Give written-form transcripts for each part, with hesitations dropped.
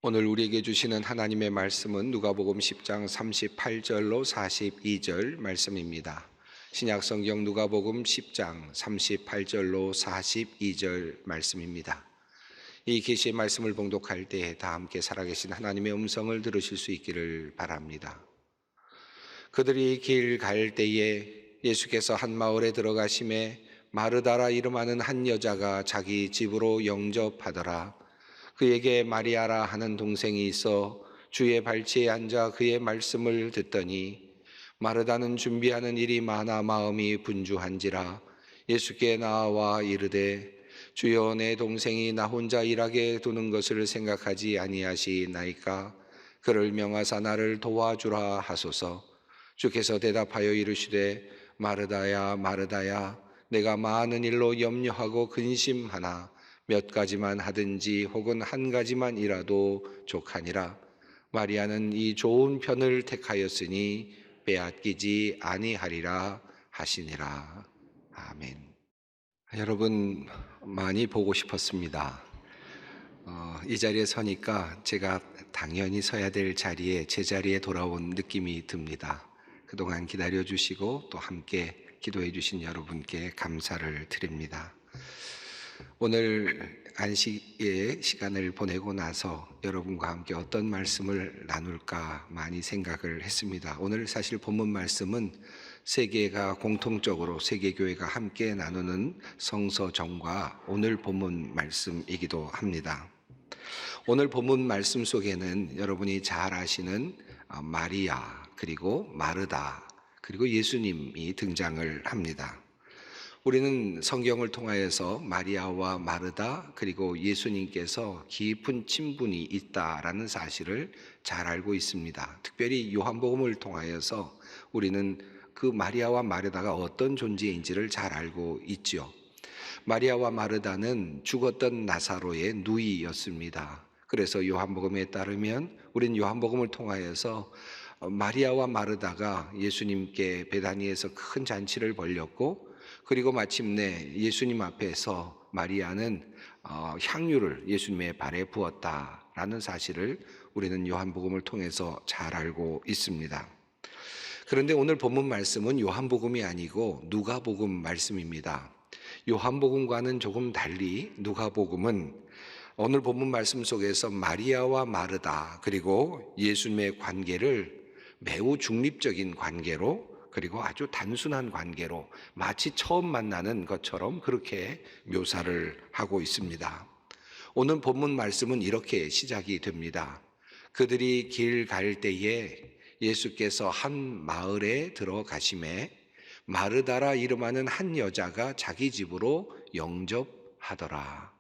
오늘 우리에게 주시는 하나님의 말씀은 누가복음 10장 38절로 42절 말씀입니다. 신약성경 누가복음 10장 38절로 42절 말씀입니다. 이 계시의 말씀을 봉독할 때 다 함께 살아계신 하나님의 음성을 들으실 수 있기를 바랍니다. 그들이 길 갈 때에 예수께서 한 마을에 들어가심에 마르다라 이름하는 한 여자가 자기 집으로 영접하더라. 그에게 마리아라 하는 동생이 있어 주의 발치에 앉아 그의 말씀을 듣더니 마르다는 준비하는 일이 많아 마음이 분주한지라 예수께 나와 이르되 주여, 내 동생이 나 혼자 일하게 두는 것을 생각하지 아니하시나이까? 그를 명하사 나를 도와주라 하소서. 주께서 대답하여 이르시되 마르다야 마르다야, 내가 많은 일로 염려하고 근심하나 몇 가지만 하든지 혹은 한 가지만이라도 족하니라. 마리아는 이 좋은 편을 택하였으니 빼앗기지 아니하리라 하시니라. 아멘. 여러분, 많이 보고 싶었습니다. 이 자리에 서니까 제가 당연히 서야 될 자리에, 제 자리에 돌아온 느낌이 듭니다. 그동안 기다려주시고 또 함께 기도해 주신 여러분께 감사를 드립니다. 오늘 안식의 시간을 보내고 나서 여러분과 함께 어떤 말씀을 나눌까 많이 생각을 했습니다. 오늘 사실 본문 말씀은 세계가 공통적으로 세계교회가 함께 나누는 성서정과 오늘 본문 말씀이기도 합니다. 오늘 본문 말씀 속에는 여러분이 잘 아시는 마리아, 그리고 마르다, 그리고 예수님이 등장을 합니다. 우리는 성경을 통하여서 마리아와 마르다 그리고 예수님께서 깊은 친분이 있다라는 사실을 잘 알고 있습니다. 특별히 요한복음을 통하여서 우리는 그 마리아와 마르다가 어떤 존재인지를 잘 알고 있죠. 마리아와 마르다는 죽었던 나사로의 누이였습니다. 그래서 요한복음에 따르면 우리는 요한복음을 통하여서 마리아와 마르다가 예수님께 베다니에서 큰 잔치를 벌였고, 그리고 마침내 예수님 앞에서 마리아는 향유를 예수님의 발에 부었다라는 사실을 우리는 요한복음을 통해서 잘 알고 있습니다. 그런데 오늘 본문 말씀은 요한복음이 아니고 누가복음 말씀입니다. 요한복음과는 조금 달리 누가복음은 오늘 본문 말씀 속에서 마리아와 마르다 그리고 예수님의 관계를 매우 중립적인 관계로, 그리고 아주 단순한 관계로 마치 처음 만나는 것처럼 그렇게 묘사를 하고 있습니다. 오늘 본문 말씀은 이렇게 시작이 됩니다. 그들이 길 갈 때에 예수께서 한 마을에 들어가심에 마르다라 이름하는 한 여자가 자기 집으로 영접하더라.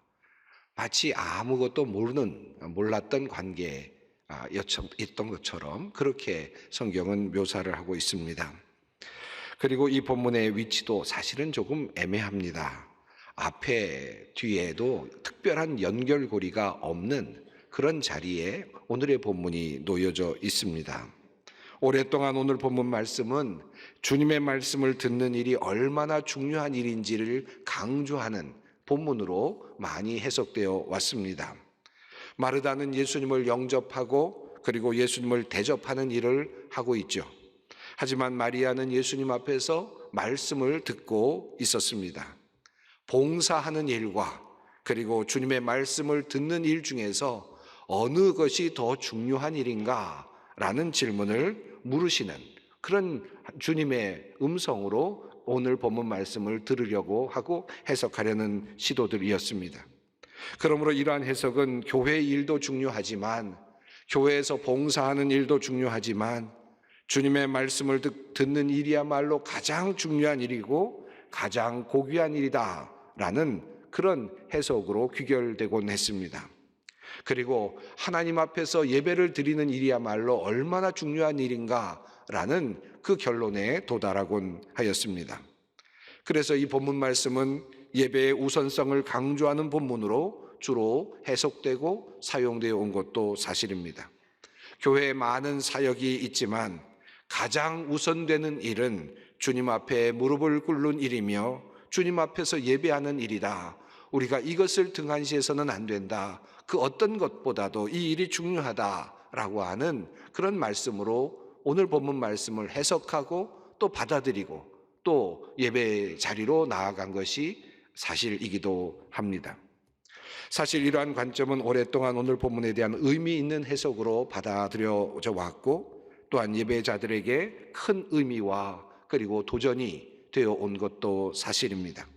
마치 아무것도 몰랐던 관계였던 것처럼 그렇게 성경은 묘사를 하고 있습니다. 그리고 이 본문의 위치도 사실은 조금 애매합니다. 앞에 뒤에도 특별한 연결고리가 없는 그런 자리에 오늘의 본문이 놓여져 있습니다. 오랫동안 오늘 본문 말씀은 주님의 말씀을 듣는 일이 얼마나 중요한 일인지를 강조하는 본문으로 많이 해석되어 왔습니다. 마르다는 예수님을 영접하고 그리고 예수님을 대접하는 일을 하고 있죠. 하지만 마리아는 예수님 앞에서 말씀을 듣고 있었습니다. 봉사하는 일과 그리고 주님의 말씀을 듣는 일 중에서 어느 것이 더 중요한 일인가? 라는 질문을 물으시는 그런 주님의 음성으로 오늘 본문 말씀을 들으려고 하고 해석하려는 시도들이었습니다. 그러므로 이러한 해석은 교회 일도 중요하지만, 교회에서 봉사하는 일도 중요하지만 주님의 말씀을 듣는 일이야말로 가장 중요한 일이고 가장 고귀한 일이다라는 그런 해석으로 귀결되곤 했습니다. 그리고 하나님 앞에서 예배를 드리는 일이야말로 얼마나 중요한 일인가라는 그 결론에 도달하곤 하였습니다. 그래서 이 본문 말씀은 예배의 우선성을 강조하는 본문으로 주로 해석되고 사용되어 온 것도 사실입니다. 교회에 많은 사역이 있지만 가장 우선되는 일은 주님 앞에 무릎을 꿇는 일이며 주님 앞에서 예배하는 일이다. 우리가 이것을 등한시해서는 안 된다. 그 어떤 것보다도 이 일이 중요하다라고 하는 그런 말씀으로 오늘 본문 말씀을 해석하고 또 받아들이고 또 예배 자리로 나아간 것이 사실이기도 합니다. 사실 이러한 관점은 오랫동안 오늘 본문에 대한 의미 있는 해석으로 받아들여져 왔고 또한 예배자들에게 큰 의미와 그리고 도전이 되어 온 것도 사실입니다.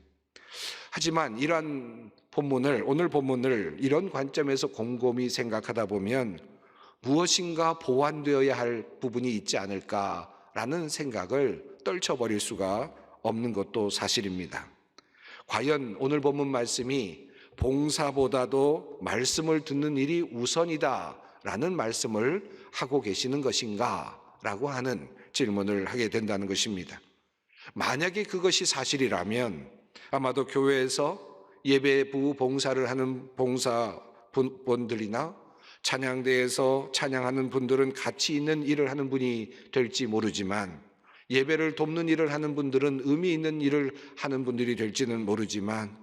하지만 이러한 오늘 본문을 이런 관점에서 곰곰이 생각하다 보면 무엇인가 보완되어야 할 부분이 있지 않을까라는 생각을 떨쳐버릴 수가 없는 것도 사실입니다. 과연 오늘 본문 말씀이 봉사보다도 말씀을 듣는 일이 우선이다라는 말씀을 하고 계시는 것인가? 라고 하는 질문을 하게 된다는 것입니다. 만약에 그것이 사실이라면 아마도 교회에서 예배부 봉사를 하는 봉사분들이나 찬양대에서 찬양하는 분들은 가치 있는 일을 하는 분이 될지 모르지만 예배를 돕는 일을 하는 분들은 의미 있는 일을 하는 분들이 될지는 모르지만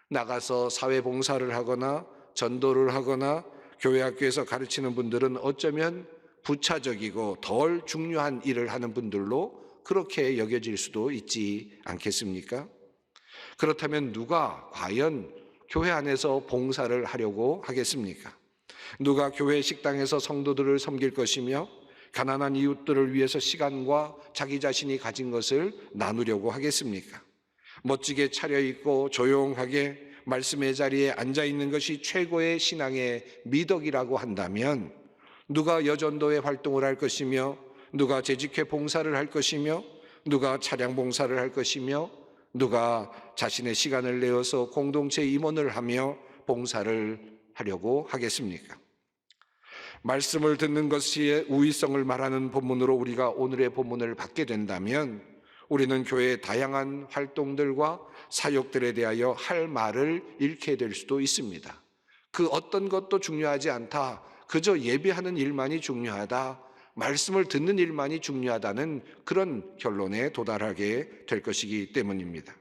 나가서 사회봉사를 하거나 전도를 하거나 교회 학교에서 가르치는 분들은 어쩌면 부차적이고 덜 중요한 일을 하는 분들로 그렇게 여겨질 수도 있지 않겠습니까? 그렇다면 누가 과연 교회 안에서 봉사를 하려고 하겠습니까? 누가 교회 식당에서 성도들을 섬길 것이며 가난한 이웃들을 위해서 시간과 자기 자신이 가진 것을 나누려고 하겠습니까? 멋지게 차려입고 조용하게 말씀의 자리에 앉아있는 것이 최고의 신앙의 미덕이라고 한다면 누가 여전도에 활동을 할 것이며 누가 재직회 봉사를 할 것이며 누가 차량 봉사를 할 것이며 누가 자신의 시간을 내어서 공동체 임원을 하며 봉사를 하려고 하겠습니까? 말씀을 듣는 것이 우위성을 말하는 본문으로 우리가 오늘의 본문을 받게 된다면 우리는 교회의 다양한 활동들과 사역들에 대하여 할 말을 잃게 될 수도 있습니다. 그 어떤 것도 중요하지 않다. 그저 예배하는 일만이 중요하다. 말씀을 듣는 일만이 중요하다는 그런 결론에 도달하게 될 것이기 때문입니다.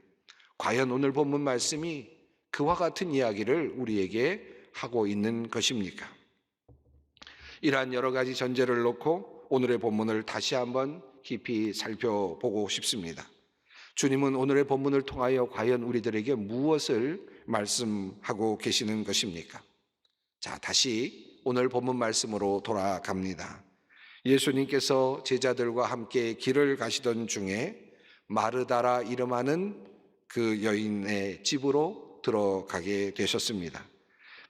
과연 오늘 본문 말씀이 그와 같은 이야기를 우리에게 하고 있는 것입니까? 이러한 여러 가지 전제를 놓고 오늘의 본문을 다시 한번 깊이 살펴보고 싶습니다. 주님은 오늘의 본문을 통하여 과연 우리들에게 무엇을 말씀하고 계시는 것입니까? 자, 다시 오늘 본문 말씀으로 돌아갑니다. 예수님께서 제자들과 함께 길을 가시던 중에 마르다라 이름하는 그 여인의 집으로 들어가게 되셨습니다.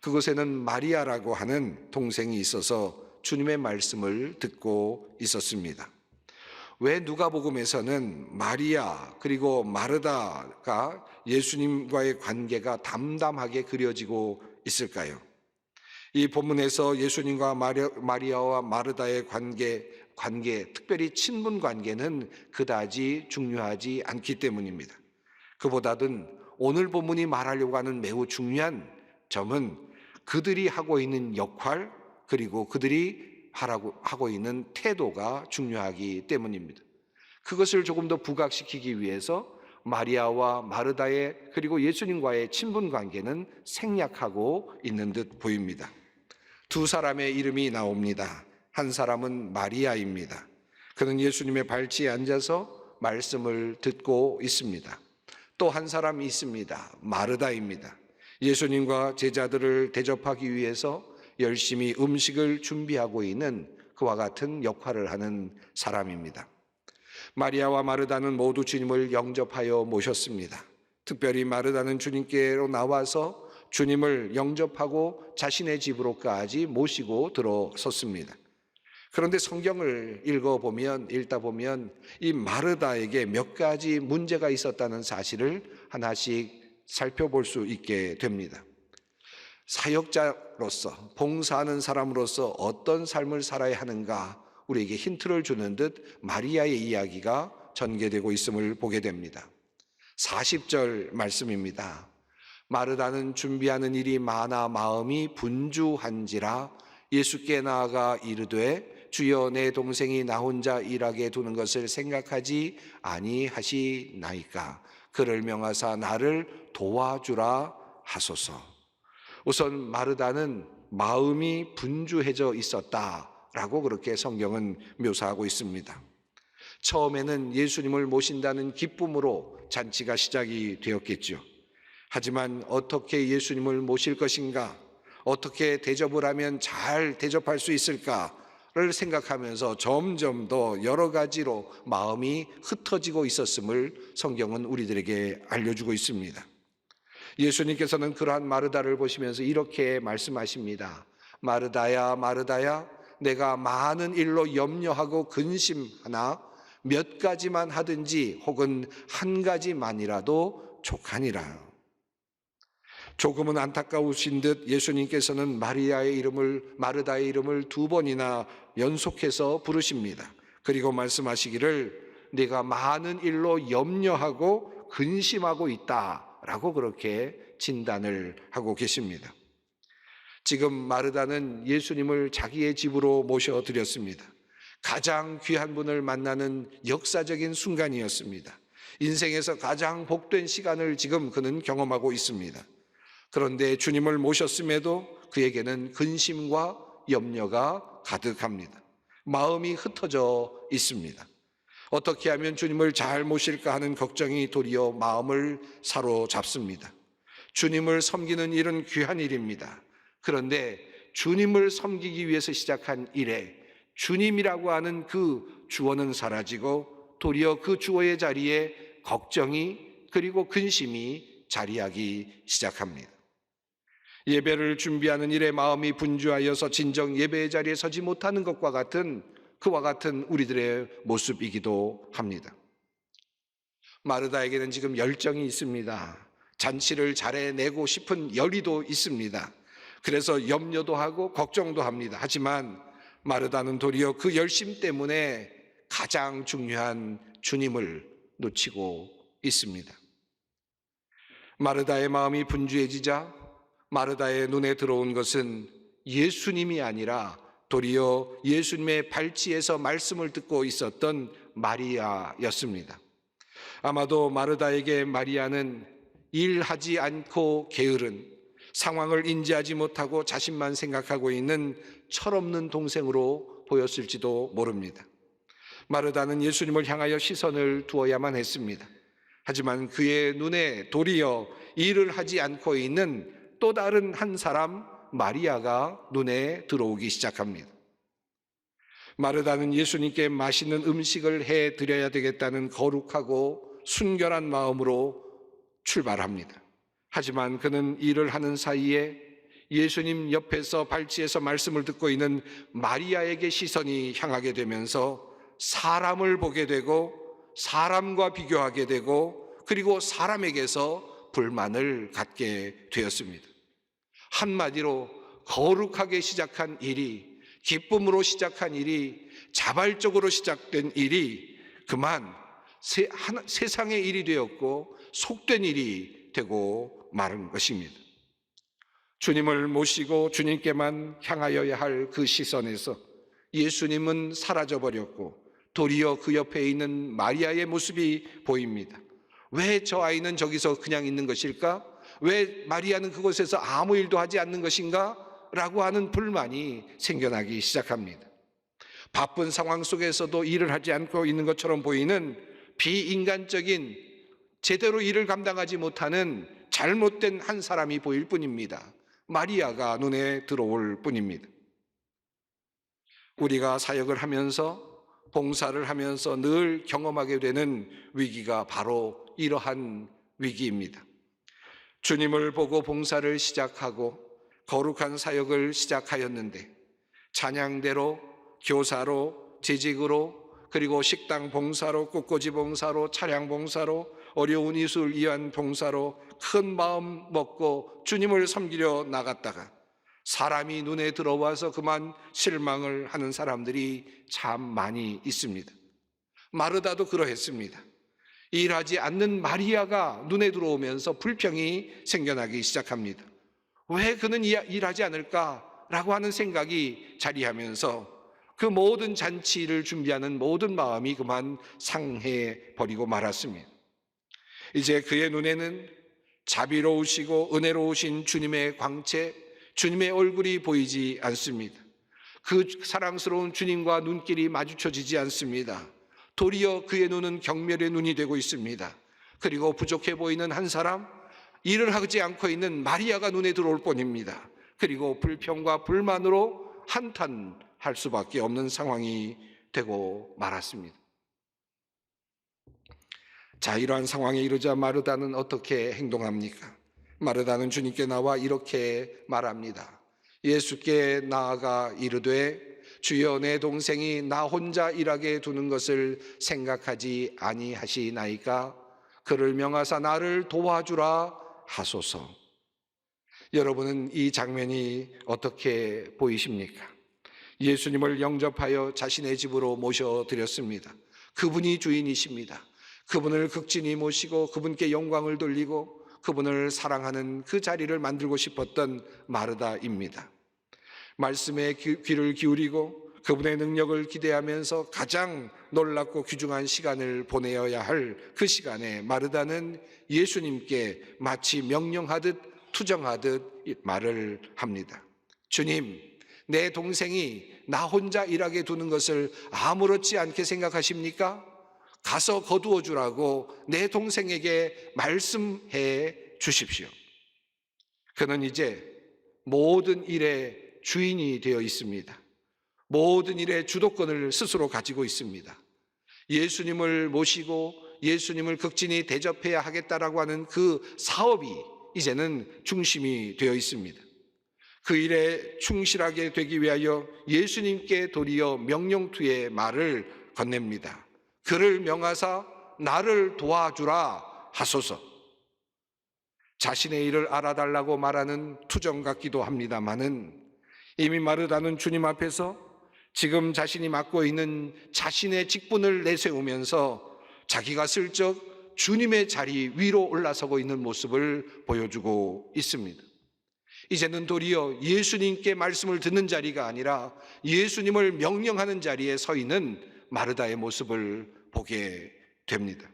그곳에는 마리아라고 하는 동생이 있어서 주님의 말씀을 듣고 있었습니다. 왜 누가복음에서는 마리아 그리고 마르다가 예수님과의 관계가 담담하게 그려지고 있을까요? 이 본문에서 예수님과 마리아와 마르다의 관계, 특별히 친분 관계는 그다지 중요하지 않기 때문입니다. 그보다는 오늘 본문이 말하려고 하는 매우 중요한 점은 그들이 하고 있는 역할 그리고 그들이 하고 있는 태도가 중요하기 때문입니다. 그것을 조금 더 부각시키기 위해서 마리아와 마르다의 그리고 예수님과의 친분 관계는 생략하고 있는 듯 보입니다. 두 사람의 이름이 나옵니다. 한 사람은 마리아입니다. 그는 예수님의 발치에 앉아서 말씀을 듣고 있습니다. 또 한 사람이 있습니다. 마르다입니다. 예수님과 제자들을 대접하기 위해서 열심히 음식을 준비하고 있는 그와 같은 역할을 하는 사람입니다. 마리아와 마르다는 모두 주님을 영접하여 모셨습니다. 특별히 마르다는 주님께로 나와서 주님을 영접하고 자신의 집으로까지 모시고 들어섰습니다. 그런데 성경을 읽다 보면 이 마르다에게 몇 가지 문제가 있었다는 사실을 하나씩 살펴볼 수 있게 됩니다. 사역자로서 봉사하는 사람으로서 어떤 삶을 살아야 하는가 우리에게 힌트를 주는 듯 마리아의 이야기가 전개되고 있음을 보게 됩니다. 40절 말씀입니다. 마르다는 준비하는 일이 많아 마음이 분주한지라 예수께 나아가 이르되 주여 내 동생이 나 혼자 일하게 두는 것을 생각하지 아니하시나이까 그를 명하사 나를 도와주라 하소서. 우선 마르다는 마음이 분주해져 있었다라고 그렇게 성경은 묘사하고 있습니다. 처음에는 예수님을 모신다는 기쁨으로 잔치가 시작이 되었겠죠. 하지만 어떻게 예수님을 모실 것인가, 어떻게 대접을 하면 잘 대접할 수 있을까를 생각하면서 점점 더 여러 가지로 마음이 흩어지고 있었음을 성경은 우리들에게 알려주고 있습니다. 예수님께서는 그러한 마르다를 보시면서 이렇게 말씀하십니다. 마르다야, 마르다야, 내가 많은 일로 염려하고 근심하나 몇 가지만 하든지 혹은 한 가지만이라도 족하니라. 조금은 안타까우신 듯 예수님께서는 마리아의 이름을, 마르다의 이름을 2번이나 연속해서 부르십니다. 그리고 말씀하시기를 네가 많은 일로 염려하고 근심하고 있다라고 그렇게 진단을 하고 계십니다. 지금 마르다는 예수님을 자기의 집으로 모셔드렸습니다. 가장 귀한 분을 만나는 역사적인 순간이었습니다. 인생에서 가장 복된 시간을 지금 그는 경험하고 있습니다. 그런데 주님을 모셨음에도 그에게는 근심과 염려가 가득합니다. 마음이 흩어져 있습니다. 어떻게 하면 주님을 잘 모실까 하는 걱정이 도리어 마음을 사로잡습니다. 주님을 섬기는 일은 귀한 일입니다. 그런데 주님을 섬기기 위해서 시작한 일에 주님이라고 하는 그 주어는 사라지고 도리어 그 주어의 자리에 걱정이 그리고 근심이 자리하기 시작합니다. 예배를 준비하는 일에 마음이 분주하여서 진정 예배의 자리에 서지 못하는 것과 같은 그와 같은 우리들의 모습이기도 합니다. 마르다에게는 지금 열정이 있습니다. 잔치를 잘해내고 싶은 열의도 있습니다. 그래서 염려도 하고 걱정도 합니다. 하지만 마르다는 도리어 그 열심 때문에 가장 중요한 주님을 놓치고 있습니다. 마르다의 마음이 분주해지자 마르다의 눈에 들어온 것은 예수님이 아니라 도리어 예수님의 발치에서 말씀을 듣고 있었던 마리아였습니다. 아마도 마르다에게 마리아는 일하지 않고 게으른, 상황을 인지하지 못하고 자신만 생각하고 있는 철없는 동생으로 보였을지도 모릅니다. 마르다는 예수님을 향하여 시선을 두어야만 했습니다. 하지만 그의 눈에 도리어 일을 하지 않고 있는 또 다른 한 사람 마리아가 눈에 들어오기 시작합니다. 마르다는 예수님께 맛있는 음식을 해드려야 되겠다는 거룩하고 순결한 마음으로 출발합니다. 하지만 그는 일을 하는 사이에 예수님 옆에서 발치에서 말씀을 듣고 있는 마리아에게 시선이 향하게 되면서 사람을 보게 되고 사람과 비교하게 되고 그리고 사람에게서 불만을 갖게 되었습니다. 한마디로 거룩하게 시작한 일이, 기쁨으로 시작한 일이, 자발적으로 시작된 일이 그만 세상의 일이 되었고 속된 일이 되고 마른 것입니다. 주님을 모시고 주님께만 향하여야 할 그 시선에서 예수님은 사라져버렸고 도리어 그 옆에 있는 마리아의 모습이 보입니다. 왜 저 아이는 저기서 그냥 있는 것일까? 왜 마리아는 그곳에서 아무 일도 하지 않는 것인가? 라고 하는 불만이 생겨나기 시작합니다. 바쁜 상황 속에서도 일을 하지 않고 있는 것처럼 보이는 비인간적인 제대로 일을 감당하지 못하는 잘못된 한 사람이 보일 뿐입니다. 마리아가 눈에 들어올 뿐입니다. 우리가 사역을 하면서 봉사를 하면서 늘 경험하게 되는 위기가 바로 이러한 위기입니다. 주님을 보고 봉사를 시작하고 거룩한 사역을 시작하였는데 찬양대로, 교사로, 재직으로, 그리고 식당 봉사로, 꽃꽂이 봉사로, 차량 봉사로, 어려운 이웃을 위한 봉사로 큰 마음 먹고 주님을 섬기려 나갔다가 사람이 눈에 들어와서 그만 실망을 하는 사람들이 참 많이 있습니다. 마르다도 그러했습니다. 일하지 않는 마리아가 눈에 들어오면서 불평이 생겨나기 시작합니다. 왜 그는 일하지 않을까라고 하는 생각이 자리하면서 그 모든 잔치를 준비하는 모든 마음이 그만 상해버리고 말았습니다. 이제 그의 눈에는 자비로우시고 은혜로우신 주님의 광채, 주님의 얼굴이 보이지 않습니다. 그 사랑스러운 주님과 눈길이 마주쳐지지 않습니다. 도리어 그의 눈은 경멸의 눈이 되고 있습니다. 그리고 부족해 보이는 한 사람, 일을 하지 않고 있는 마리아가 눈에 들어올 뿐입니다. 그리고 불평과 불만으로 한탄할 수밖에 없는 상황이 되고 말았습니다. 자, 이러한 상황에 이르자 마르다는 어떻게 행동합니까? 마르다는 주님께 나와 이렇게 말합니다. 예수께 나아가 이르되 주여, 내 동생이 나 혼자 일하게 두는 것을 생각하지 아니하시나이까 그를 명하사 나를 도와주라 하소서. 여러분은 이 장면이 어떻게 보이십니까? 예수님을 영접하여 자신의 집으로 모셔드렸습니다. 그분이 주인이십니다. 그분을 극진히 모시고 그분께 영광을 돌리고 그분을 사랑하는 그 자리를 만들고 싶었던 마르다입니다. 말씀에 귀를 기울이고 그분의 능력을 기대하면서 가장 놀랍고 귀중한 시간을 보내어야 할 그 시간에 마르다는 예수님께 마치 명령하듯 투정하듯 말을 합니다. 주님, 내 동생이 나 혼자 일하게 두는 것을 아무렇지 않게 생각하십니까? 가서 거두어 주라고 내 동생에게 말씀해 주십시오. 그는 이제 모든 일의 주인이 되어 있습니다. 모든 일의 주도권을 스스로 가지고 있습니다. 예수님을 모시고 예수님을 극진히 대접해야 하겠다라고 하는 그 사업이 이제는 중심이 되어 있습니다. 그 일에 충실하게 되기 위하여 예수님께 도리어 명령투의 말을 건넵니다. 그를 명하사 나를 도와주라 하소서. 자신의 일을 알아달라고 말하는 투정 같기도 합니다마는 이미 마르다는 주님 앞에서 지금 자신이 맡고 있는 자신의 직분을 내세우면서 자기가 슬쩍 주님의 자리 위로 올라서고 있는 모습을 보여주고 있습니다. 이제는 도리어 예수님께 말씀을 듣는 자리가 아니라 예수님을 명령하는 자리에 서 있는 마르다의 모습을 보게 됩니다.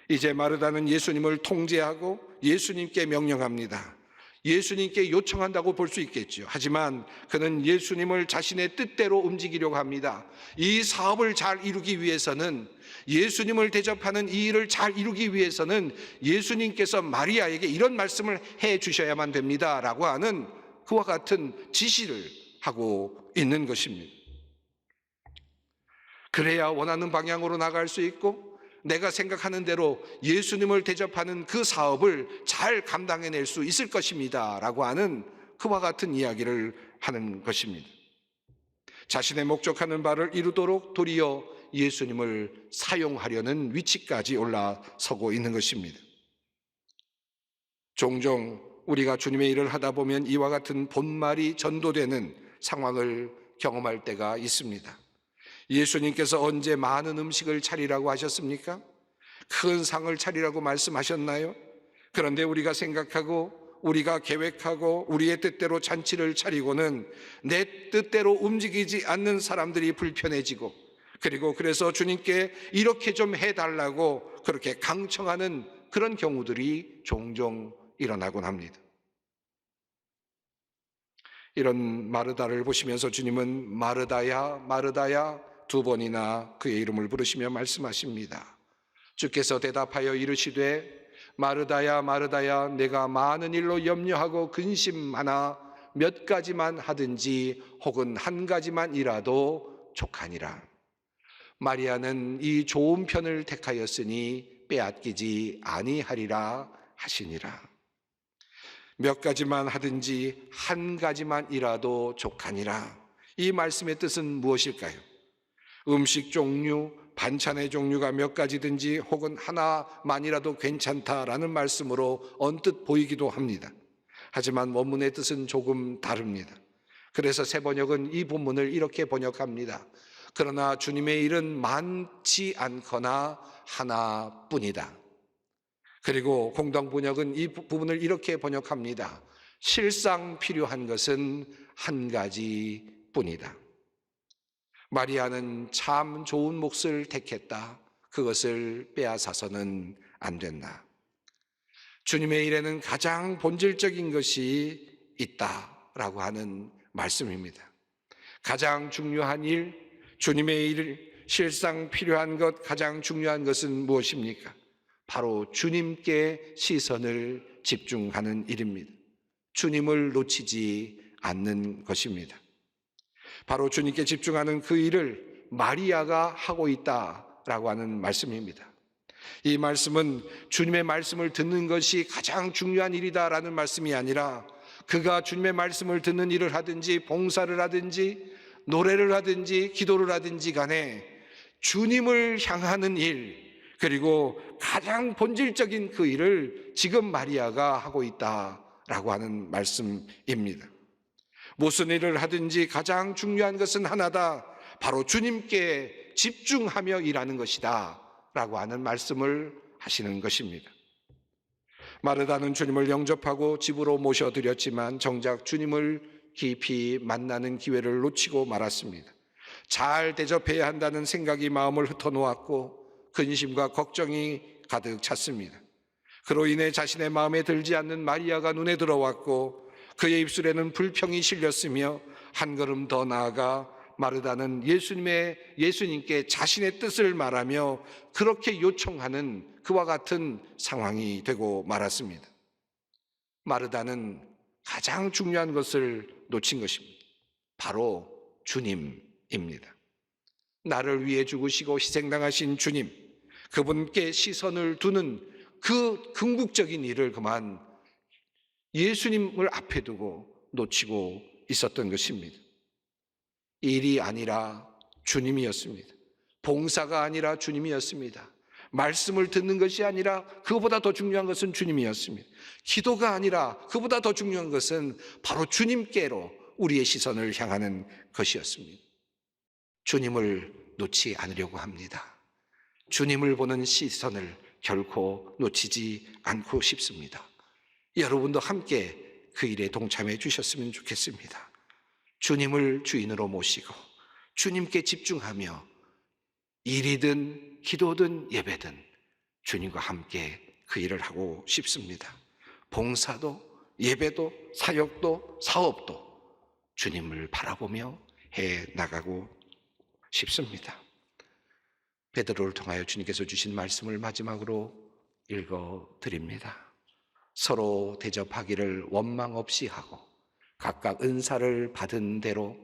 이제 마르다는 예수님을 통제하고 예수님께 명령합니다. 예수님께 요청한다고 볼 수 있겠죠. 하지만 그는 예수님을 자신의 뜻대로 움직이려고 합니다. 이 사업을 잘 이루기 위해서는, 예수님을 대접하는 이 일을 잘 이루기 위해서는 예수님께서 마리아에게 이런 말씀을 해 주셔야만 됩니다 라고 하는 그와 같은 지시를 하고 있는 것입니다. 그래야 원하는 방향으로 나갈 수 있고 내가 생각하는 대로 예수님을 대접하는 그 사업을 잘 감당해낼 수 있을 것입니다 라고 하는 그와 같은 이야기를 하는 것입니다. 자신의 목적하는 바를 이루도록 도리어 예수님을 사용하려는 위치까지 올라서고 있는 것입니다. 종종 우리가 주님의 일을 하다 보면 이와 같은 본말이 전도되는 상황을 경험할 때가 있습니다. 예수님께서 언제 많은 음식을 차리라고 하셨습니까? 큰 상을 차리라고 말씀하셨나요? 그런데 우리가 생각하고 우리가 계획하고 우리의 뜻대로 잔치를 차리고는 내 뜻대로 움직이지 않는 사람들이 불편해지고, 그리고 그래서 주님께 이렇게 좀 해달라고 그렇게 강청하는 그런 경우들이 종종 일어나곤 합니다. 이런 마르다를 보시면서 주님은 마르다야 마르다야 두 번이나 그의 이름을 부르시며 말씀하십니다. 주께서 대답하여 이르시되 마르다야 마르다야, 내가 많은 일로 염려하고 근심하나 몇 가지만 하든지 혹은 한 가지만 일하도 족하니라. 마리아는 이 좋은 편을 택하였으니 빼앗기지 아니하리라 하시니라. 몇 가지만 하든지 한 가지만 일하도 족하니라. 이 말씀의 뜻은 무엇일까요? 음식 종류, 반찬의 종류가 몇 가지든지 혹은 하나만이라도 괜찮다라는 말씀으로 언뜻 보이기도 합니다. 하지만 원문의 뜻은 조금 다릅니다. 그래서 새 번역은 이 본문을 이렇게 번역합니다. 그러나 주님의 일은 많지 않거나 하나뿐이다. 그리고 공동 번역은 이 부분을 이렇게 번역합니다. 실상 필요한 것은 한 가지뿐이다. 마리아는 참 좋은 몫을 택했다. 그것을 빼앗아서는 안 된다. 주님의 일에는 가장 본질적인 것이 있다라고 하는 말씀입니다. 가장 중요한 일, 주님의 일, 실상 필요한 것, 가장 중요한 것은 무엇입니까? 바로 주님께 시선을 집중하는 일입니다. 주님을 놓치지 않는 것입니다. 바로 주님께 집중하는 그 일을 마리아가 하고 있다라고 하는 말씀입니다. 이 말씀은 주님의 말씀을 듣는 것이 가장 중요한 일이다라는 말씀이 아니라 그가 주님의 말씀을 듣는 일을 하든지 봉사를 하든지 노래를 하든지 기도를 하든지 간에 주님을 향하는 일, 그리고 가장 본질적인 그 일을 지금 마리아가 하고 있다라고 하는 말씀입니다. 무슨 일을 하든지 가장 중요한 것은 하나다. 바로 주님께 집중하며 일하는 것이다 라고 하는 말씀을 하시는 것입니다. 마르다는 주님을 영접하고 집으로 모셔드렸지만 정작 주님을 깊이 만나는 기회를 놓치고 말았습니다. 잘 대접해야 한다는 생각이 마음을 흩어놓았고 근심과 걱정이 가득 찼습니다. 그로 인해 자신의 마음에 들지 않는 마리아가 눈에 들어왔고 그의 입술에는 불평이 실렸으며 한 걸음 더 나아가 마르다는 예수님께 자신의 뜻을 말하며 그렇게 요청하는 그와 같은 상황이 되고 말았습니다. 마르다는 가장 중요한 것을 놓친 것입니다. 바로 주님입니다. 나를 위해 죽으시고 희생당하신 주님, 그분께 시선을 두는 그 궁극적인 일을 그만 예수님을 앞에 두고 놓치고 있었던 것입니다. 일이 아니라 주님이었습니다. 봉사가 아니라 주님이었습니다. 말씀을 듣는 것이 아니라 그보다 더 중요한 것은 주님이었습니다. 기도가 아니라 그보다 더 중요한 것은 바로 주님께로 우리의 시선을 향하는 것이었습니다. 주님을 놓지 않으려고 합니다. 주님을 보는 시선을 결코 놓치지 않고 싶습니다. 여러분도 함께 그 일에 동참해 주셨으면 좋겠습니다. 주님을 주인으로 모시고 주님께 집중하며 일이든 기도든 예배든 주님과 함께 그 일을 하고 싶습니다. 봉사도 예배도 사역도 사업도 주님을 바라보며 해 나가고 싶습니다. 베드로를 통하여 주님께서 주신 말씀을 마지막으로 읽어 드립니다. 서로 대접하기를 원망 없이 하고 각각 은사를 받은 대로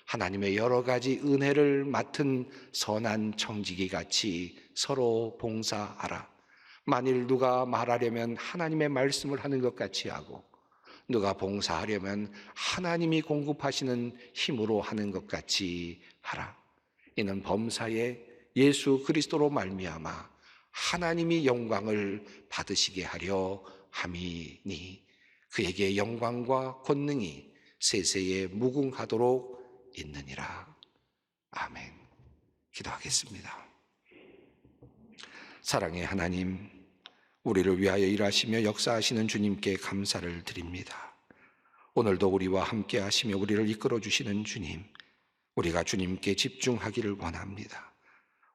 하나님의 여러 가지 은혜를 맡은 선한 청지기 같이 서로 봉사하라. 만일 누가 말하려면 하나님의 말씀을 하는 것 같이 하고 누가 봉사하려면 하나님이 공급하시는 힘으로 하는 것 같이 하라. 이는 범사에 예수 그리스도로 말미암아 하나님이 영광을 받으시게 하려 함이니 그에게 영광과 권능이 세세에 무궁하도록 있느니라. 아멘. 기도하겠습니다. 사랑의 하나님, 우리를 위하여 일하시며 역사하시는 주님께 감사를 드립니다. 오늘도 우리와 함께 하시며 우리를 이끌어 주시는 주님, 우리가 주님께 집중하기를 원합니다.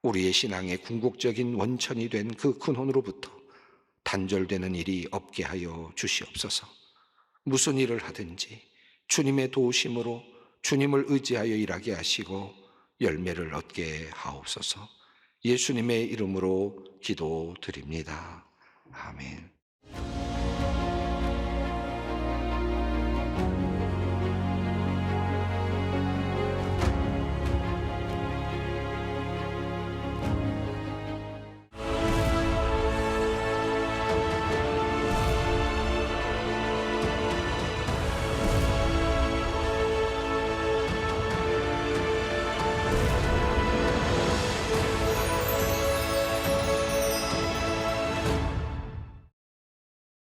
우리의 신앙의 궁극적인 원천이 된 그 근원으로부터 단절되는 일이 없게 하여 주시옵소서. 무슨 일을 하든지 주님의 도우심으로 주님을 의지하여 일하게 하시고 열매를 얻게 하옵소서. 예수님의 이름으로 기도드립니다. 아멘.